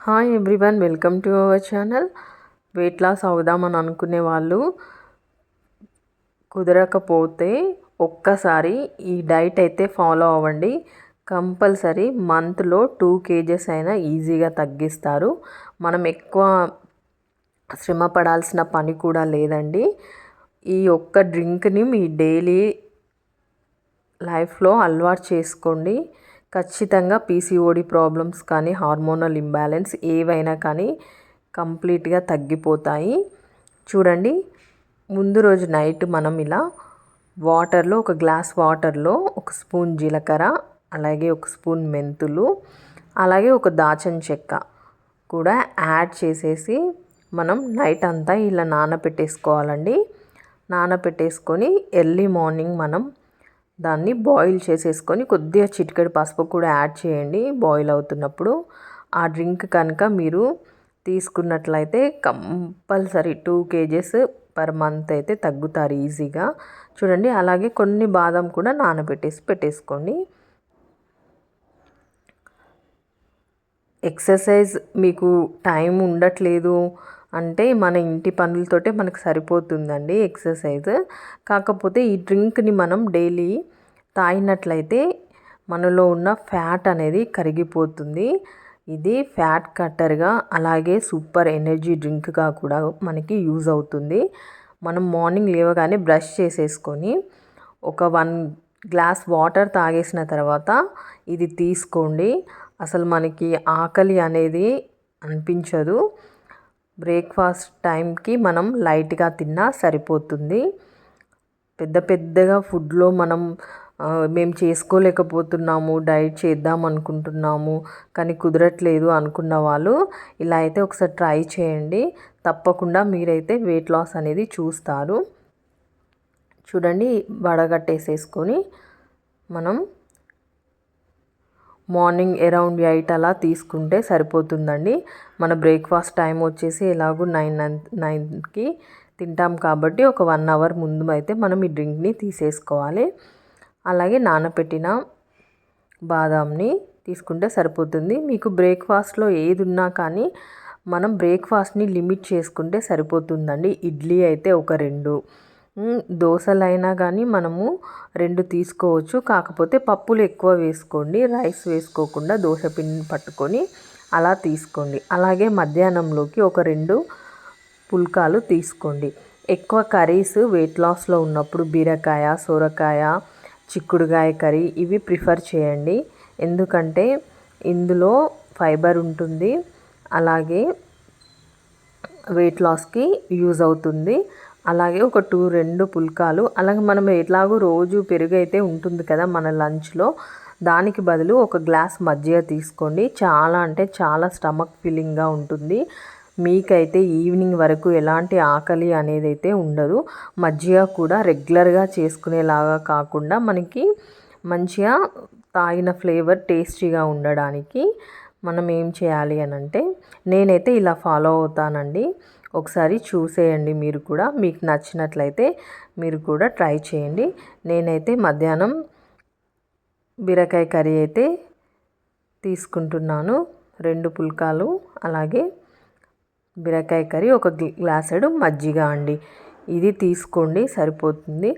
Hi everyone, welcome to our channel. Weight loss అవుదామని అనుకునే వాళ్ళు కుదరకపోతే ఒక్కసారి ఈ డైట్ అయితే ఫాలో అవ్వండి. కంపల్సరీ మంత్లో 2 kgs అయినా ఈజీగా తగ్గిస్తారు. మనం ఎక్కువ శ్రమ పడాల్సిన పని కూడా లేదండి. ఈ ఒక్క డ్రింక్ని మీ డైలీ లైఫ్లో అలవాటు చేసుకోండి. ఖచ్చితంగా పీసీఓడి ప్రాబ్లమ్స్ కానీ హార్మోనల్ ఇంబ్యాలెన్స్ ఏవైనా కానీ కంప్లీట్గా తగ్గిపోతాయి. చూడండి, ముందు రోజు నైట్ మనం ఇలా వాటర్లో, ఒక గ్లాస్ వాటర్లో 1 స్పూన్ జీలకర్ర, అలాగే 1 స్పూన్ మెంతులు, అలాగే ఒక దాల్చిన చెక్క కూడా యాడ్ చేసేసి మనం నైట్ అంతా ఇలా నానబెట్టేసుకోవాలండి. నానబెట్టేసుకొని ఎర్లీ మార్నింగ్ మనం దాన్ని బాయిల్ చేసేసుకొని కొద్దిగా చిటికెడు పసుపు కూడా యాడ్ చేయండి. బాయిల్ అవుతున్నప్పుడు ఆ డ్రింక్ కనుక మీరు తీసుకున్నట్లయితే కంపల్సరీ 2 kgs పర్ మంత్ అయితే తగ్గుతారు ఈజీగా. చూడండి, అలాగే కొన్ని బాదం కూడా పెట్టేసుకోండి. ఎక్సర్సైజ్ మీకు టైం ఉండట్లేదు అంటే మన ఇంటి పనులతోటే మనకు సరిపోతుందండి ఎక్సర్సైజ్. కాకపోతే ఈ డ్రింక్ని మనం డైలీ తాగినట్లయితే మనలో ఉన్న ఫ్యాట్ అనేది కరిగిపోతుంది. ఇది ఫ్యాట్ కట్టర్గా, అలాగే సూపర్ ఎనర్జీ డ్రింక్గా కూడా మనకి యూజ్ అవుతుంది. మనం మార్నింగ్ లేవగానే బ్రష్ చేసేసుకొని ఒక 1 గ్లాస్ వాటర్ తాగేసిన తర్వాత ఇది తీసుకోండి. అసలు మనకి ఆకలి అనేది అనిపించదు. బ్రేక్ఫాస్ట్ టైంకి మనం లైట్గా తిన్నా సరిపోతుంది. పెద్దగా ఫుడ్లో మేము చేసుకోలేకపోతున్నాము, డైట్ చేద్దాం అనుకుంటున్నాము కానీ కుదరట్లేదు అనుకున్న వాళ్ళు ఇలా అయితే ఒకసారి ట్రై చేయండి. తప్పకుండా మీరైతే వెయిట్ లాస్ అనేది చూస్తారు. చూడండి, వడగట్టేసేసుకొని మనం మార్నింగ్ అరౌండ్ 8 అలా తీసుకుంటే సరిపోతుందండి. మన బ్రేక్ఫాస్ట్ టైం వచ్చేసి ఎలాగో 9కి తింటాం కాబట్టి ఒక 1 అవర్ ముందు అయితే మనం ఈ డ్రింక్ని తీసేసుకోవాలి. అలాగే నానబెట్టిన బాదాంని తీసుకుంటే సరిపోతుంది. మీకు బ్రేక్ఫాస్ట్లో ఏది ఉన్నా కానీ మనం బ్రేక్ఫాస్ట్ని లిమిట్ చేసుకుంటే సరిపోతుందండి. ఇడ్లీ అయితే ఒక 2, దోశలైనా కానీ మనము 2 తీసుకోవచ్చు. కాకపోతే పప్పులు ఎక్కువ వేసుకోండి, రైస్ వేసుకోకుండా దోశ పిండిని పట్టుకొని అలా తీసుకోండి. అలాగే మధ్యాహ్నంలోకి ఒక 2 పుల్కాలు తీసుకోండి. ఎక్కువ కర్రీస్ వెయిట్ లాస్లో ఉన్నప్పుడు బీరకాయ, సొరకాయ, చిక్కుడుకాయ కర్రీ ఇవి ప్రిఫర్ చేయండి. ఎందుకంటే ఇందులో ఫైబర్ ఉంటుంది, అలాగే వెయిట్ లాస్కి యూజ్ అవుతుంది. అలాగే ఒక 2 పుల్కాలు, అలాగే మనం ఎట్లాగో రోజు పెరుగు అయితే ఉంటుంది కదా మన లంచ్లో, దానికి బదులు ఒక గ్లాస్ మజ్జిగ తీసుకోండి. చాలా అంటే చాలా స్టమక్ ఫిల్లింగ్గా ఉంటుంది. మీకైతే ఈవినింగ్ వరకు ఎలాంటి ఆకలి అనేది అయితే ఉండదు. మజ్జిగ కూడా రెగ్యులర్గా చేసుకునేలాగా కాకుండా మనకి మంచిగా తాగిన ఫ్లేవర్ టేస్టీగా ఉండడానికి మనం ఏం చేయాలి అని అంటే, నేనైతే ఇలా ఫాలో అవుతానండి. ఒకసారి చూసేయండి మీరు కూడా, మీకు నచ్చినట్లయితే మీరు కూడా ట్రై చేయండి. నేనైతే మధ్యాహ్నం బీరకాయ కర్రీ అయితే తీసుకుంటున్నాను. 2 పుల్కాలు, అలాగే బీరకాయ కర్రీ, ఒక గ్లాసెడు మజ్జిగ అండి. ఇది తీసుకోండి సరిపోతుంది.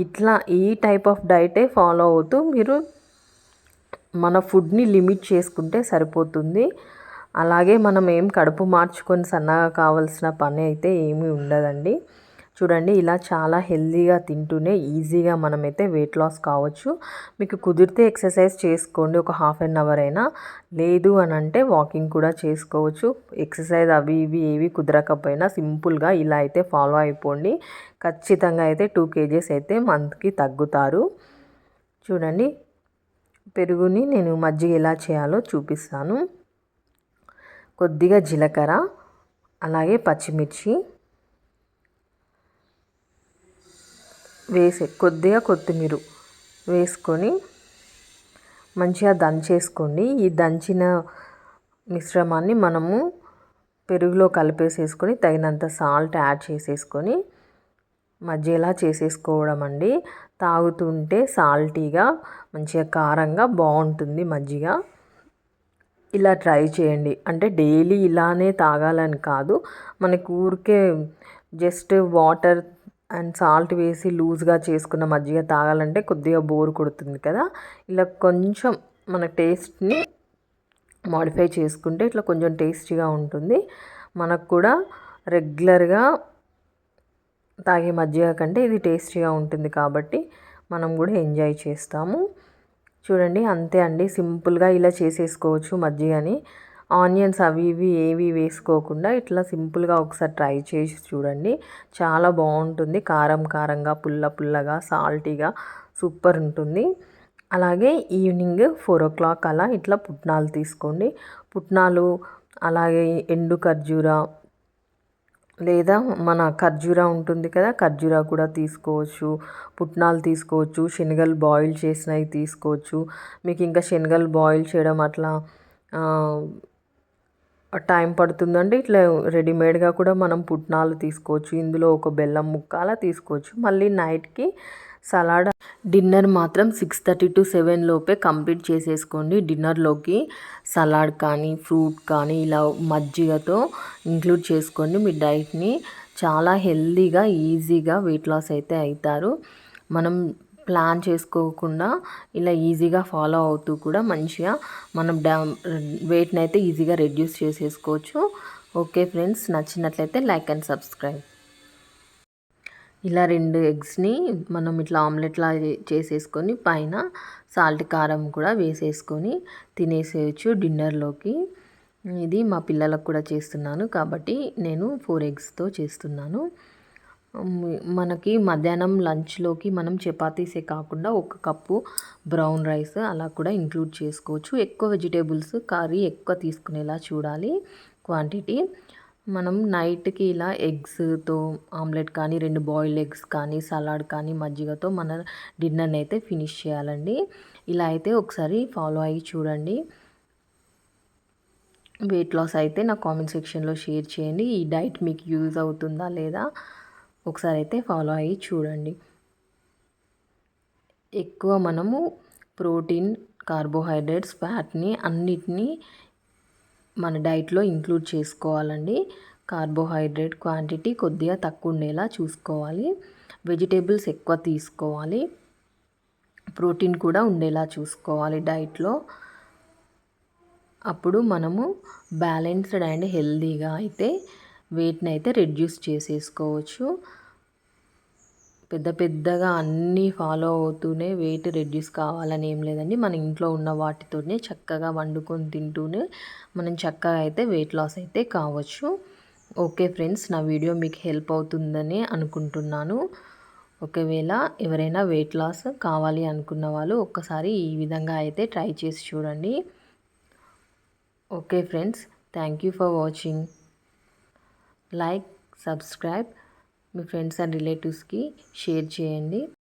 ఇట్లా ఈ టైప్ ఆఫ్ డైటే ఫాలో అవుతూ మీరు మన ఫుడ్ని లిమిట్ చేసుకుంటే సరిపోతుంది. అలాగే మనం ఏం కడుపు మార్చుకొని సన్నగా కావాల్సిన పని అయితే ఏమీ ఉండదండి. చూడండి, ఇలా చాలా హెల్తీగా తింటూనే ఈజీగా మనమైతే వెయిట్ లాస్ కావచ్చు. మీకు కుదిరితే ఎక్సర్సైజ్ చేసుకోండి, ఒక హాఫ్ అన్ అవర్ అయినా. లేదు అని అంటే వాకింగ్ కూడా చేసుకోవచ్చు. ఎక్సర్సైజ్ అవి ఇవి ఏవి కుదరకపోయినా సింపుల్గా ఇలా అయితే ఫాలో అయిపోండి. ఖచ్చితంగా అయితే 2 kgs అయితే మంత్కి తగ్గుతారు. చూడండి, పెరుగుని నేను మజ్జిగ ఎలా చేయాలో చూపిస్తాను. కొద్దిగా జీలకర్ర, అలాగే పచ్చిమిర్చి కొద్దిగా కొత్తిమీర వేసుకొని మంచిగా దంచేసుకోండి. ఈ దంచిన మిశ్రమాన్ని మనము పెరుగులో కలిపేసేసుకొని తగినంత సాల్ట్ యాడ్ చేసేసుకొని మజ్జిగలా చేసేసుకోవడం అండి. తాగుతుంటే సాల్టీగా మంచిగా కారంగా బాగుంటుంది మజ్జిగ. ఇలా ట్రై చేయండి. అంటే డైలీ ఇలానే తాగాలని కాదు, మనకు ఊరికే జస్ట్ వాటర్ అండ్ సాల్ట్ వేసి లూజ్గా చేసుకున్న మజ్జిగ తాగాలంటే కొద్దిగా బోర్ కొడుతుంది కదా. ఇలా కొంచెం మన టేస్ట్ని మాడిఫై చేసుకుంటే ఇట్లా కొంచెం టేస్టీగా ఉంటుంది. మనకు కూడా రెగ్యులర్గా తాగే మజ్జిగ కంటే ఇది టేస్టీగా ఉంటుంది కాబట్టి మనం కూడా ఎంజాయ్ చేస్తాము. చూడండి, అంతే అండి, సింపుల్గా ఇలా చేసేసుకోవచ్చు మజ్జిగని. ఆనియన్స్ అవి ఇవి ఏవి వేసుకోకుండా ఇట్లా సింపుల్గా ఒకసారి ట్రై చేసి చూడండి. చాలా బాగుంటుంది, కారం కారంగా, పుల్ల పుల్లగా, సాల్టీగా సూపర్ ఉంటుంది. అలాగే ఈవినింగ్ 4 o'clock అలా ఇట్లా పుట్నాలు తీసుకోండి. పుట్నాలు అలాగే ఎండు ఖర్జూర లేదా మన ఖర్జూరా ఉంటుంది కదా, ఖర్జూరా కూడా తీసుకోవచ్చు. పుట్నాలు తీసుకోవచ్చు, శనగలు బాయిల్ చేసినవి తీసుకోవచ్చు. మీకు ఇంకా శనగలు బాయిల్ చేయడం అట్లా టైం పడుతుందంటే ఇట్లా రెడీమేడ్గా కూడా మనం పుట్నాలు తీసుకోవచ్చు. ఇందులో ఒక బెల్లం ముక్క అలా తీసుకోవచ్చు. మళ్ళీ నైట్కి సలాడ్. డిన్నర్ మాత్రం 6:30 to 7 లోపే కంప్లీట్ చేసేసుకోండి. డిన్నర్లోకి సలాడ్ కానీ ఫ్రూట్ కానీ ఇలా మజ్జిగతో ఇంక్లూడ్ చేసుకోండి మీ డైట్ని. చాలా హెల్తీగా ఈజీగా వెయిట్ లాస్ అయితే అవుతారు. మనం ప్లాన్ చేసుకోకుండా ఇలా ఈజీగా ఫాలో అవుతూ కూడా మంచిగా మనం వెయిట్ని అయితే ఈజీగా రెడ్యూస్ చేసేసుకోవచ్చు. ఓకే ఫ్రెండ్స్, నచ్చినట్లయితే లైక్ అండ్ సబ్స్క్రైబ్. ఇలా 2 ఎగ్స్ని మనం ఇట్లా ఆమ్లెట్లా చేసేసుకొని పైన సాల్ట్ కారం కూడా వేసేసుకొని తినేసేయచ్చు డిన్నర్లోకి. ఇది మా పిల్లలకు కూడా చేస్తున్నాను కాబట్టి నేను 4 ఎగ్స్తో చేస్తున్నాను. మనకి మధ్యాహ్నం లంచ్లోకి మనం చపాతీసే కాకుండా 1 కప్పు బ్రౌన్ రైస్ అలా కూడా ఇంక్లూడ్ చేసుకోవచ్చు. ఎక్కువ వెజిటేబుల్స్ కర్రీ ఎక్కువ తీసుకునేలా చూడాలి క్వాంటిటీ. మనం నైట్కి ఇలా ఎగ్స్తో ఆమ్లెట్ కానీ 2 బాయిల్డ్ ఎగ్స్ కానీ సలాడ్ కానీ మజ్జిగతో మన డిన్నర్ని అయితే ఫినిష్ చేయాలండి. ఇలా అయితే ఒకసారి ఫాలో అయ్యి చూడండి. వెయిట్ లాస్ అయితే నా కామెంట్ సెక్షన్లో షేర్ చేయండి. ఈ డైట్ మీకు యూజ్ అవుతుందా లేదా ఒకసారి అయితే ఫాలో అయ్యి చూడండి. ఎక్కువ మనము ప్రోటీన్, కార్బోహైడ్రేట్స్, ఫ్యాట్ని అన్నిటినీ మన డైట్లో ఇంక్లూడ్ చేసుకోవాలండి. కార్బోహైడ్రేట్ క్వాంటిటీ కొద్దిగా తక్కువ ఉండేలా చూసుకోవాలి. వెజిటేబుల్స్ ఎక్కువ తీసుకోవాలి. ప్రోటీన్ కూడా ఉండేలా చూసుకోవాలి డైట్లో. అప్పుడు మనము బ్యాలెన్స్డ్ అండ్ హెల్తీగా అయితే వెయిట్ని అయితే రెడ్యూస్ చేసేసుకోవచ్చు. పెద్దగా అన్నీ ఫాలో అవుతూనే వెయిట్ రెడ్యూస్ కావాలని ఏం లేదండి. మన ఇంట్లో ఉన్న వాటితోనే చక్కగా వండుకొని తింటూనే మనం చక్కగా అయితే వెయిట్ లాస్ అయితే కావచ్చు. ఓకే ఫ్రెండ్స్, నా వీడియో మీకు హెల్ప్ అవుతుందని అనుకుంటున్నాను. ఒకవేళ ఎవరైనా వెయిట్ లాస్ కావాలి అనుకున్న వాళ్ళు ఒక్కసారి ఈ విధంగా అయితే ట్రై చేసి చూడండి. Okay friends, thank you for watching. Like, subscribe, me friends and రిలేటివ్స్కి షేర్ చేయండి.